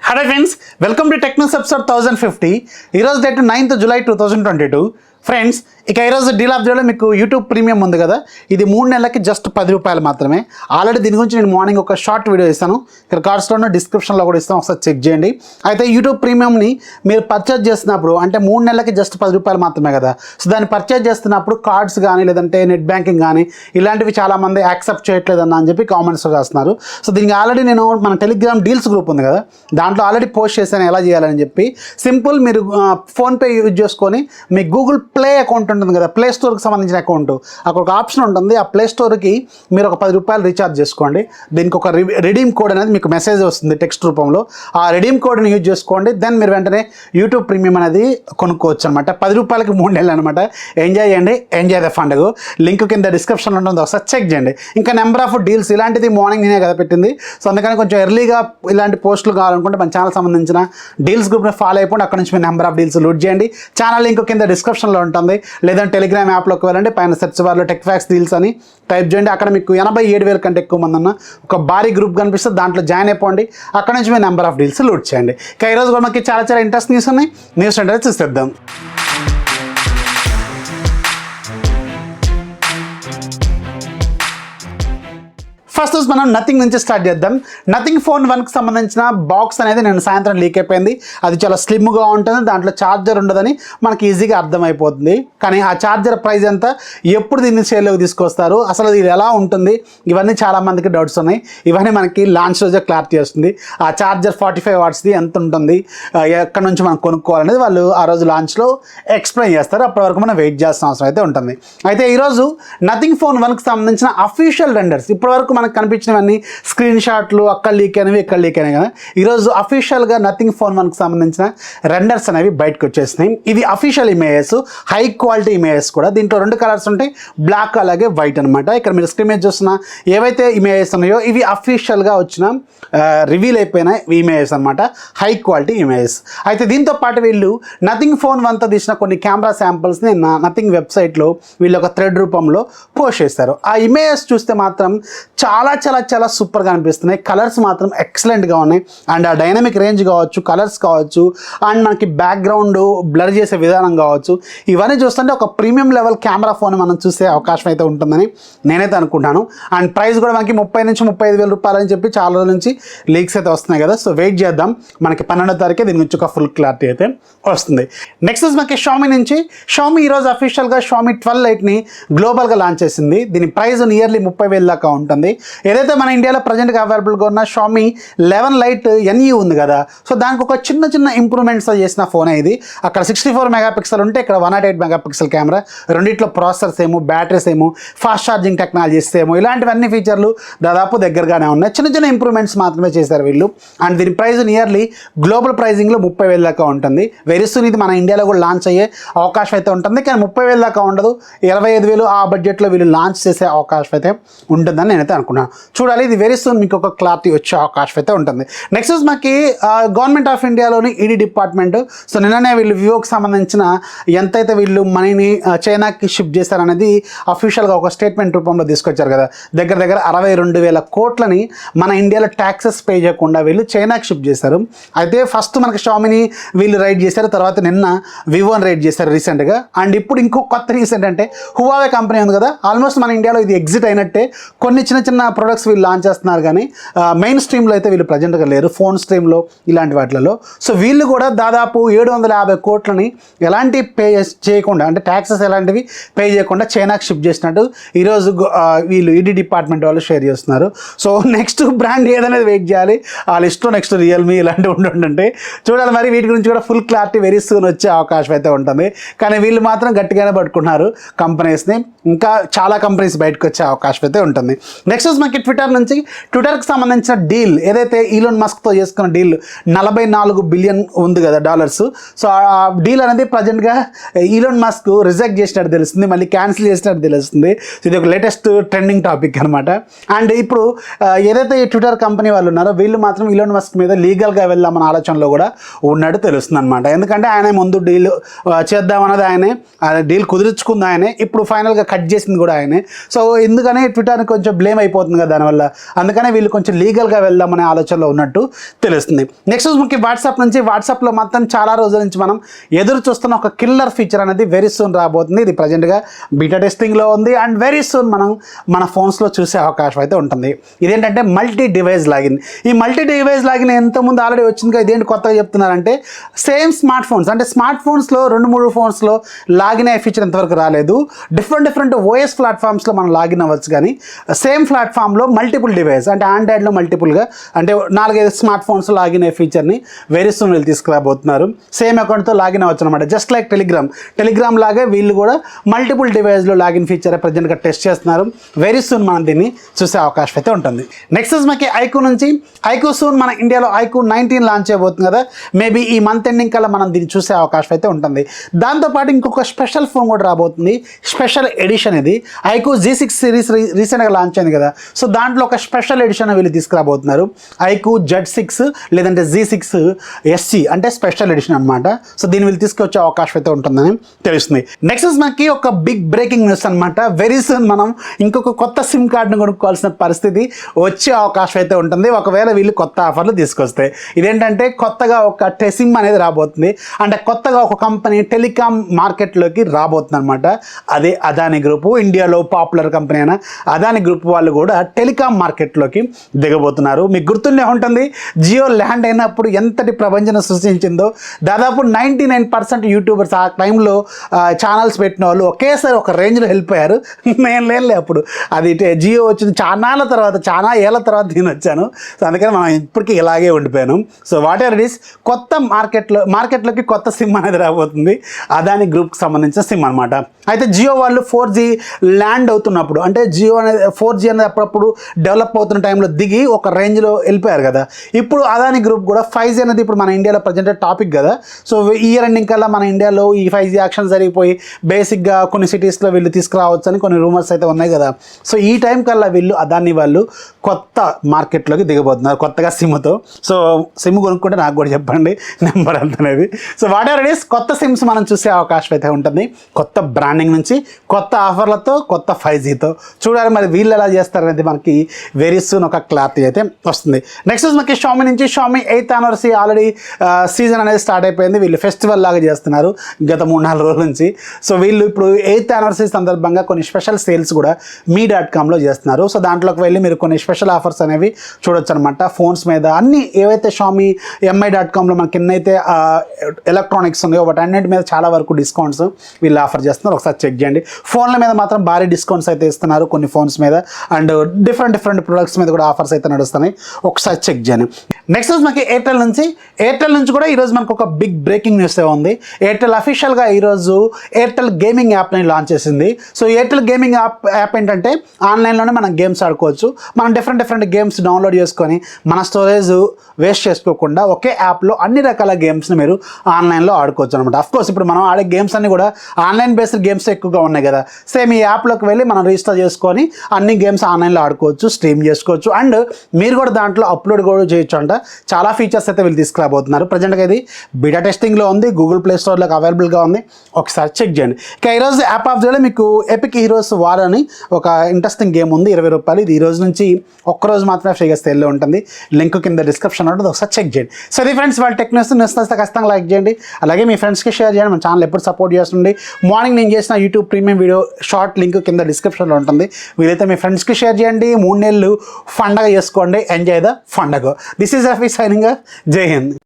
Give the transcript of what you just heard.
Hello friends, welcome to TechNews episode 1050. ఈరోజు date 9th July 2022. Friends ఇక ఈరోజు deal of డేలో మీకు యూట్యూబ్ ప్రీమియం ఉంది కదా, ఇది 3 నెలలకి జస్ట్ ₹10 మాత్రమే. ఆల్రెడీ దీని గురించి నేను మార్నింగ్ ఒక షార్ట్ వీడియో ఇస్తాను, ఇక్కడ కార్డ్స్లోనూ డిస్క్రిప్షన్లో కూడా ఇస్తాను, ఒకసారి చెక్ చేయండి. అయితే యూట్యూబ్ ప్రీమియంని మీరు పర్చేజ్ చేస్తున్నప్పుడు అంటే 3 నెలలకి జస్ట్ ₹10 మాత్రమే కదా, సో దాన్ని పర్చేజ్ చేస్తున్నప్పుడు కార్డ్స్ కానీ లేదంటే నెట్ బ్యాంకింగ్ కానీ ఇలాంటివి చాలామంది యాక్సెప్ట్ చేయట్లేదన్న అని చెప్పి కామెంట్స్లో రాస్తున్నారు. సో దీనికి ఆల్రెడీ నేను మన టెలిగ్రామ్ డీల్స్ గ్రూప్ ఉంది కదా, దాంట్లో ఆల్రెడీ పోస్ట్ చేశాను ఎలా చేయాలని చెప్పి. సింపుల్, మీరు ఫోన్పే యూజ్ చేసుకొని మీ గూగుల్ ప్లే అకౌంట్ ఉంటుంది కదా, ప్లే స్టోర్కి సంబంధించిన అకౌంట్, అక్కడ ఒక ఆప్షన్ ఉంటుంది. ఆ ప్లే స్టోర్కి మీరు ఒక ₹10 రీఛార్జ్ చేసుకోండి. దీనికి ఒక రిడీమ్ కోడ్ అనేది మీకు మెసేజ్ వస్తుంది టెక్స్ట్ రూపంలో. ఆ రిడీమ్ కోడ్ని యూజ్ చేసుకోండి, దెన్ మీరు వెంటనే యూట్యూబ్ ప్రీమియం అనేది కొనుక్కోవచ్చు అనమాట. ₹10కి 3 నెలలు అనమాట. ఎంజాయ్ చేయండి, ఎంజాయ్ ద పండుగ. లింక్ కింద డిస్క్రిప్షన్లో ఉంటుంది, ఒకసారి చెక్ చేయండి. ఇంకా నెంబర్ ఆఫ్ డీల్స్ ఇలాంటిది మార్నింగ్ నేనే కదా పెట్టింది, సో అందుకని కొంచెం ఎర్లీగా ఇలాంటి పోస్టులు కావాలనుకుంటే మన ఛానల్ సంబంధించిన డీల్స్ గ్రూప్ని ఫాలో అయిపోండి. అక్కడ నుంచి మీరు నెంబర్ ఆఫ్ డీల్స్ లూట్ చేయండి. ఛానల్ లింక్ కింద డిస్క్రిప్షన్లో ఉంటుంది, లేదంటే టెలిగ్రామ్ యాప్లోకి వెళ్ళండి, పైన సెర్చ్ బార్లో TechFacts డీల్స్ అని టైప్ చేయండి. అక్కడ మీకు 87,000 కంటే ఎక్కువ మంది ఉన్న ఒక భారీ గ్రూప్ కనిపిస్తుంది, దాంట్లో జాయిన్ అయిపోండి. అక్కడ నుంచి మీ నెంబర్ ఆఫ్ డీల్స్ లూట్ చేయండి. ఇక ఈరోజు కూడా మనకి చాలా ఇంట్రెస్ట్ న్యూస్ ఉన్నాయి. న్యూస్ అంటే చూసేద్దాం. ఫస్ట్ మనం నథింగ్ నుంచి స్టార్ట్ చేద్దాం. నథింగ్ ఫోన్ 1కి సంబంధించిన బాక్స్ అనేది నేను సాయంత్రం లీక్ అయిపోయింది. అది చాలా స్లిమ్గా ఉంటుంది, దాంట్లో ఛార్జర్ ఉండదని మనకి ఈజీగా అర్థమైపోతుంది. కానీ ఆ ఛార్జర్ ప్రైస్ ఎంత, ఎప్పుడు దీన్ని సేల్లోకి తీసుకొస్తారు, అసలు ఇది ఎలా ఉంటుంది, ఇవన్నీ చాలామందికి డౌట్స్ ఉన్నాయి. ఇవన్నీ మనకి లాంచ్ రోజే క్లారిటీ వస్తుంది. ఆ ఛార్జర్ 45 వాట్స్ది ఎంత ఉంటుంది, ఎక్కడి నుంచి మనం కొనుక్కోవాలనేది వాళ్ళు ఆ రోజు లాంచ్లో ఎక్స్ప్లెయిన్ చేస్తారు. అప్పటి వరకు మనం వెయిట్ చేయాల్సిన అవసరం అయితే ఉంటుంది. అయితే ఈరోజు నథింగ్ ఫోన్ 1కి సంబంధించిన అఫీషియల్ రెండర్స్, ఇప్పటివరకు మనకు కనిపించినవన్నీ స్క్రీన్ షాట్లు అక్కడ లీక్ అయినవి ఇక్కడ లీక్ అయినాయి కదా, ఈరోజు అఫీషియల్గా నథింగ్ ఫోన్ 1కి సంబంధించిన రెండర్స్ అనేవి బయటకు వచ్చేసినాయి. ఇవి official images, high quality images కూడా. దీంట్లో 2 కలర్స్ ఉంటాయి, బ్లాక్ అలాగే వైట్ అనమాట. ఇక్కడ మీరు స్క్రీన్ మీద చూస్తున్న ఏవైతే ఇమేజెస్ ఉన్నాయో ఇవి అఫీషియల్గా వచ్చిన రివీల్ అయిపోయిన ఇమేజెస్ అనమాట, హై క్వాలిటీ ఇమేజెస్. అయితే దీంతో పాటు వీళ్ళు నథింగ్ ఫోన్ 1తో తీసిన కొన్ని కెమెరా శాంపిల్స్ని నథింగ్ వెబ్సైట్లో వీళ్ళు ఒక థ్రెడ్ రూపంలో పోస్ట్ చేస్తారు. ఆ ఇమేజెస్ చూస్తే మాత్రం చాలా సూపర్గా అనిపిస్తున్నాయి. కలర్స్ మాత్రం ఎక్సలెంట్గా ఉన్నాయి. అండ్ ఆ డైనమిక్ రేంజ్ కావచ్చు, కలర్స్ కావచ్చు, అండ్ మనకి బ్యాక్గ్రౌండ్ బ్లర్ చేసే విధానం కావచ్చు, ఇవన్నీ చూస్తుంటే ఒక ప్రీమియం లెవెల్ కెమెరా ఫోన్ మనం చూసే అవకాశం అయితే ఉంటుందని నేనైతే అనుకుంటాను. అండ్ ప్రైస్ కూడా మనకి 30,000 నుంచి 35,000 రూపాయలు అని చెప్పి చాలా రోజుల నుంచి లీక్స్ అయితే వస్తున్నాయి కదా, సో వెయిట్ చేద్దాం. మనకి 12వ తారీఖే దీని గురించి ఒక ఫుల్ క్లారిటీ అయితే వస్తుంది. నెక్స్ట్ మనకి షామీ నుంచి. షామీ ఈరోజు అఫీషియల్గా షామీ 12 లైట్ని గ్లోబల్గా లాంచ్ చేసింది. దీని ప్రైస్ నియర్లీ 30,000 దాకా ఉంటుంది. ఏదైతే మన ఇండియాలో ప్రజెంట్గా అవైలబుల్గా ఉన్న షామీ 11 లైట్ NE ఉంది కదా, సో దానికి ఒక చిన్న ఇంప్రూవ్మెంట్స్ చేసిన ఫోనే ఇది. అక్కడ 64 మెగాపిక్సెల్ ఉంటే ఇక్కడ 108 మెగాపిక్సెల్ కెమెరా, రెండిట్లో ప్రాసెసర్స్ ఏమో, బ్యాటరీస్ ఏమో, ఫాస్ట్ ఛార్జింగ్ టెక్నాలజీస్ ఏమో, ఇలాంటివన్నీ ఫీచర్లు దాదాపు దగ్గరగానే ఉన్నాయి. చిన్న ఇంప్రూవ్మెంట్స్ మాత్రమే చేశారు వీళ్ళు. అండ్ దీని ప్రైస్ నియర్లీ గ్లోబల్ ప్రైజింగ్లో 30,000 దాకా ఉంటుంది. వెరీ సూన్ ఇది మన ఇండియాలో కూడా లాంచ్ అయ్యే అవకాశం అయితే ఉంటుంది, కానీ 30,000 దాకా ఉండదు. 25,000 ఆ బడ్జెట్లో వీళ్ళు లాంచ్ చేసే అవకాశం అయితే ఉంటుందని నేనైతే అనుకున్నాను. చూడాలి, ఇది వెరీ సూన్ మీకు ఒక క్లారిటీ వచ్చే అవకాశం అయితే ఉంటుంది. నెక్స్ట్ మనకి గవర్నమెంట్ ఆఫ్ ఇండియాలోని ED డిపార్ట్మెంట్, సో నిన్ననే వీళ్ళు వివోకి సంబంధించిన ఎంతైతే వీళ్ళు మనీని చైనాకి షిఫ్ట్ చేశారనేది అఫీషియల్గా ఒక స్టేట్మెంట్ రూపంలో తీసుకొచ్చారు కదా. దగ్గర 62,000 కోట్లని మన ఇండియాలో ట్యాక్సెస్ పే చేయకుండా వీళ్ళు చైనాకి షిఫ్ట్ చేశారు. అయితే ఫస్ట్ మనకి షామీని వీళ్ళు రైడ్ చేశారు, తర్వాత నిన్న వివోని రైడ్ చేశారు రీసెంట్గా. అండ్ ఇప్పుడు ఇంకో కొత్త న్యూస్ ఏంటంటే హువావే కంపెనీ ఉంది కదా, ఆల్మోస్ట్ మన ఇండియాలో ఇది ఎగ్జిట్ అయినట్టే. కొన్ని చిన్న ప్రొడక్ట్స్ వీళ్ళు లాంచ్ చేస్తున్నారు, కానీ మెయిన్ స్ట్రీమ్లో అయితే వీళ్ళు ప్రజెంట్గా లేరు, ఫోన్ స్ట్రీమ్లో ఇలాంటి వాటిలలో. సో వీళ్ళు కూడా దాదాపు 750 కోట్లని ఎలాంటి పే చేయకుండా, అంటే ట్యాక్సెస్ ఎలాంటివి పే చేయకుండా చైనాకి షిఫ్ట్ చేసినట్టు ఈరోజు వీళ్ళు ED డిపార్ట్మెంట్ వాళ్ళు షేర్ చేస్తున్నారు. సో నెక్స్ట్ బ్రాండ్ ఏదనేది వెయిట్ చేయాలి. ఆ లిస్ట్లో నెక్స్ట్ రియల్మీ ఇలాంటివి ఉంటుంటే చూడాలి. మరి వీటి గురించి కూడా ఫుల్ క్లారిటీ వెరీ సూన్ వచ్చే అవకాశం అయితే ఉంటుంది. కానీ వీళ్ళు మాత్రం గట్టిగానే పట్టుకున్నారు కంపెనీస్ని. ఇంకా చాలా కంపెనీస్ బయటకు వచ్చే అవకాశం అయితే ఉంటుంది. నెక్స్ట్ మనకి ట్విట్టర్కి సంబంధించిన డీల్ ఏదైతే ఈలోన్ మస్క్తో చేసుకున్న డీల్ $44 బిలియన్ ఉంది కదా డాలర్స్. సో ఆ డీల్ అనేది ప్రజెంట్గా ఈలోన్ మస్క్ రిజెక్ట్ చేసినట్టు తెలుస్తుంది, మళ్ళీ క్యాన్సిల్ చేసినట్టు తెలుస్తుంది. ఇది ఒక లేటెస్ట్ ట్రెండింగ్ టాపిక్ అనమాట. అండ్ ఇప్పుడు ఏదైతే ఈ ట్విట్టర్ కంపెనీ వాళ్ళు ఉన్నారో వీళ్ళు మాత్రం ఈలోన్ మస్క్ మీద లీగల్గా వెళ్దామన్న ఆలోచనలో కూడా ఉన్నట్టు తెలుస్తుంది అనమాట. ఎందుకంటే ఆయన ముందు డీల్ చేద్దామన్నది ఆయనే, డీల్ కుదుర్చుకుంది ఆయనే, ఇప్పుడు ఫైనల్గా కట్ చేసింది కూడా ఆయనే. సో ఎందుకని ట్విట్టర్ని కొంచెం బ్లేమ్ అయిపోతుంది అయిపోతుంది కదా దానివల్ల. అందుకనే వీళ్ళు కొంచెం లీగల్గా వెళ్దామనే ఆలోచనలో ఉన్నట్టు తెలుస్తుంది. నెక్స్ట్ మనకి వాట్సాప్ నుంచి, వాట్సాప్లో మాత్రం చాలా రోజుల నుంచి మనం ఎదురు చూస్తున్న ఒక కిల్లర్ ఫీచర్ అనేది వెరీ సూన్ రాబోతుంది. ఇది ప్రజెంట్గా బీటా టెస్టింగ్లో ఉంది అండ్ వెరీ సూన్ మనం మన ఫోన్స్లో చూసే అవకాశం అయితే ఉంటుంది. ఇదేంటంటే మల్టీ డివైస్ లాగిన్. ఈ మల్టీ డివైస్ లాగిన్ ఎంతమంది ఆల్రెడీ వచ్చింది కదా, ఇదేంటి కొత్తగా చెప్తున్నారంటే సేమ్ స్మార్ట్ ఫోన్స్, అంటే స్మార్ట్ ఫోన్స్లో 2-3 ఫోన్స్లో లాగిన్ అయ్యే ఫీచర్ ఇంతవరకు రాలేదు. డిఫరెంట్ ఓఎస్ ప్లాట్ఫామ్స్లో మనం లాగిన్ అవ్వచ్చు, కానీ సేమ్ ప్లాట్ఫామ్లో మల్టిపుల్ డివైస్ అంటే ఆండ్రాయిడ్లో మల్టిపుల్గా అంటే 4-5 స్మార్ట్ ఫోన్స్ లాగిన్ అయ్యే ఫీచర్ని వెరీ సూన్ వీళ్ళు తీసుకురాబోతున్నారు. సేమ్ అకౌంట్తో లాగిన్ అవ్వచ్చు అనమాట. జస్ట్ లైక్ టెలిగ్రామ్ లాగే వీళ్ళు కూడా మల్టిపుల్ డివైస్లో లాగిన్ ఫీచర్ ప్రజెంట్గా టెస్ట్ చేస్తున్నారు. వెరీ సూన్ మనం దీన్ని చూసే అవకాశం అయితే ఉంటుంది. నెక్స్ట్ మనకి ఐక్యూ నుంచి, ఐక్యూ సూన్ మన ఇండియాలో ఐక్యూ 19 లాంచ్ చేయబోతుంది కదా, మేబీ ఈ మంత్ ఎండింగ్ కల్లా మనం దీన్ని చూసే అవకాశం అయితే ఉంటుంది. దాంతోపాటు ఇంకొక స్పెషల్ ఫోన్ కూడా రాబోతుంది, స్పెషల్ ఎడిషన్. ఇది ఐక్యూ G6 సిరీస్ రీసెంట్గా లాంచ్ అయింది కదా, సో దాంట్లో ఒక స్పెషల్ ఎడిషన్ వీళ్ళు తీసుకురాబోతున్నారు. ఐక్యూ Z6 లేదంటే G6 SC అంటే స్పెషల్ ఎడిషన్ అనమాట. సో దీన్ని వీళ్ళు తీసుకొచ్చే అవకాశం అయితే ఉంటుందని తెలుస్తుంది. నెక్స్ట్ మనకి ఒక బిగ్ బ్రేకింగ్ న్యూస్ అనమాట. వెరీ సూన్ మనం ఇంకొక కొత్త సిమ్ కార్డును కొనుక్కోవాల్సిన పరిస్థితి వచ్చే అవకాశం అయితే ఉంటుంది, ఒకవేళ వీళ్ళు కొత్త ఆఫర్లు తీసుకొస్తే. ఇదేంటంటే కొత్తగా ఒక సిమ్ అనేది రాబోతుంది, అంటే కొత్తగా ఒక కంపెనీ టెలికాం మార్కెట్లోకి రాబోతుంది అనమాట. అదే అదానీ గ్రూప్, ఇండియాలో పాపులర్ కంపెనీ అయిన అదానీ గ్రూప్ వాళ్ళు కూడా టెలికాం మార్కెట్లోకి దిగబోతున్నారు. మీకు గుర్తుండే ఉంటుంది జియో ల్యాండ్ అయినప్పుడు ఎంతటి ప్రపంచం సృష్టించిందో. దాదాపు 99% యూట్యూబర్స్ ఆ టైంలో ఛానల్స్ పెట్టిన వాళ్ళు ఒకేసారి ఒక రేంజ్లో వెళ్ళిపోయారు. నేను లేనులే అప్పుడు, అది జియో వచ్చింది చాలా ఏళ్ళ తర్వాత నేను వచ్చాను. సో అందుకని మనం ఇప్పటికీ ఇలాగే ఉండిపోయాను. So what ever it is, కొత్త మార్కెట్లోకి కొత్త సిమ్ అనేది రాబోతుంది, అదానీ గ్రూప్కి సంబంధించిన సిమ్ అనమాట. అయితే జియో వాళ్ళు 4G ల్యాండ్ అవుతున్నప్పుడు, అంటే జియో అనేది 4G అనేది అప్పుడప్పుడు డెవలప్ అవుతున్న టైంలో దిగి ఒక రేంజ్లో వెళ్ళిపోయారు కదా, ఇప్పుడు అదానీ గ్రూప్ కూడా 5G అనేది ఇప్పుడు మన ఇండియాలో ప్రజెంట్ టాపిక్ కదా. సో ఇయర్ ఎండింగ్ కల్లా మన ఇండియాలో ఈ 5G యాక్షన్ జరిగిపోయి బేసిక్గా కొన్ని సిటీస్లో వీళ్ళు తీసుకురావచ్చు అని కొన్ని రూమర్స్ అయితే ఉన్నాయి కదా. సో ఈ టైం కల్లా వీళ్ళు అదానీ వాళ్ళు కొత్త మార్కెట్లోకి దిగబోతున్నారు కొత్తగా సిమ్తో. సో సిమ్ కొనుక్కుంటే నాకు కూడా చెప్పండి నెంబర్ ఎంత అనేది. So what ever it is, కొత్త సిమ్స్ మనం చూసే అవకాశం అయితే ఉంటుంది, కొత్త బ్రాండింగ్ నుంచి, కొత్త ఆఫర్లతో, కొత్త 5Gతో. చూడాలి మరి వీళ్ళు ఎలా చేస్తారనేది మనకి వెరీ సూన్ ఒక క్లారిటీ అయితే వస్తుంది. నెక్స్ట్ మనకి షామీ నుంచి, Shami 8th anniversary already season అనేది స్టార్ట్ అయిపోయింది. వీళ్ళు ఫెస్టివల్ లాగా చేస్తున్నారు గత 3-4 రోజుల నుంచి. సో వీళ్ళు ఇప్పుడు 8th యానివర్సరీ సందర్భంగా కొన్ని స్పెషల్ సేల్స్ కూడా మీ.comలో చేస్తున్నారు. సో దాంట్లోకి వెళ్ళి మీరు కొన్ని స్పెషల్ ఆఫర్స్ అనేవి చూడొచ్చు అనమాట. ఫోన్స్ మీద అన్ని ఏవైతే షామీ mi.comలో మనకి ఎన్నైతే ఎలక్ట్రానిక్స్ ఉన్నాయో వాటన్నిటి మీద చాలా వరకు డిస్కౌంట్స్ వీళ్ళు ఆఫర్ చేస్తున్నారు. ఒకసారి చెక్ చేయండి. ఫోన్ల మీద మాత్రం భారీ డిస్కౌంట్స్ అయితే ఇస్తున్నారు కొన్ని ఫోన్స్ మీద, అండ్ డిఫరెంట్ ప్రొడక్ట్స్ మీద కూడా ఆఫర్స్ అయితే నడుస్తున్నాయి. ఒకసారి చెక్ చేయండి. నెక్స్ట్ మనకి ఎయిర్టెల్ నుంచి కూడా ఈరోజు మనకు ఒక బిగ్ బ్రేకింగ్ న్యూస్ ఉంది. ఎయిర్టెల్ అఫీషియల్గా ఈరోజు ఎయిర్టెల్ గేమింగ్ యాప్ని లాంచ్ చేసింది. సో ఎయిర్టెల్ గేమింగ్ యాప్ ఏంటంటే ఆన్లైన్లోనే మనం గేమ్స్ ఆడుకోవచ్చు. మనం డిఫరెంట్ గేమ్స్ డౌన్లోడ్ చేసుకొని మన స్టోరేజ్ వేస్ట్ చేసుకోకుండా ఒకే యాప్లో అన్ని రకాల గేమ్స్ని మీరు ఆన్లైన్లో ఆడుకోవచ్చు అనమాట. అఫ్కోర్స్ ఇప్పుడు మనం ఆడే గేమ్స్ అన్ని కూడా ఆన్లైన్ బేస్డ్ గేమ్స్ ఎక్కువగా ఉన్నాయి కదా. సేమ్ ఈ యాప్లోకి వెళ్ళి మనం రిజిస్టర్ చేసుకొని అన్ని గేమ్స్ ఆన్లైన్లో ఆడుకోవచ్చు, స్ట్రీమ్ చేసుకోవచ్చు, అండ్ మీరు కూడా దాంట్లో అప్లోడ్ కూడా చేయొచ్చు అంట. చాలా ఫీచర్స్ అయితే వీళ్ళు తీసుకురాబోతున్నారు. ప్రజెంట్గా ఇది బీటా టెస్టింగ్లో ఉంది, గూగుల్ ప్లే స్టోర్లోకి అవైలబుల్గా ఉంది. ఒకసారి చెక్ చేయండి. ఇక ఈరోజు యాప్ ఆఫ్ డేలో మీకు ఎపిక్ హీరోస్ వార్ అని ఒక ఇంట్రెస్టింగ్ గేమ్ ఉంది, ₹20. ఇది ఈ రోజు నుంచి ఒక్కరోజు మాత్రమే ఫ్రీగా సేల్లో ఉంటుంది. లింక్ కింద డిస్క్రిప్షన్ ఉంటుంది, ఒకసారి చెక్ చేయండి. సో ఇది ఫ్రెండ్స్ వాళ్ళ టెక్నిక్స్ నచ్చితే ఖచ్చితంగా లైక్ చేయండి, అలాగే మీ ఫ్రెండ్స్కి షేర్ చేయండి. మన ఛానల్ ఎప్పుడు సపోర్ట్ చేస్తుంది. మార్నింగ్ నేను చేసిన YouTube premium video short link కింద డిస్క్రిప్షన్లో ఉంటుంది. వీలైతే మీ ఫ్రెండ్స్కి షేర్ చేయండి. 3 నెలలు పండగ చేసుకోండి, ఎంజాయ్ ద పండగ. This is Rafi signing. జై హింద్.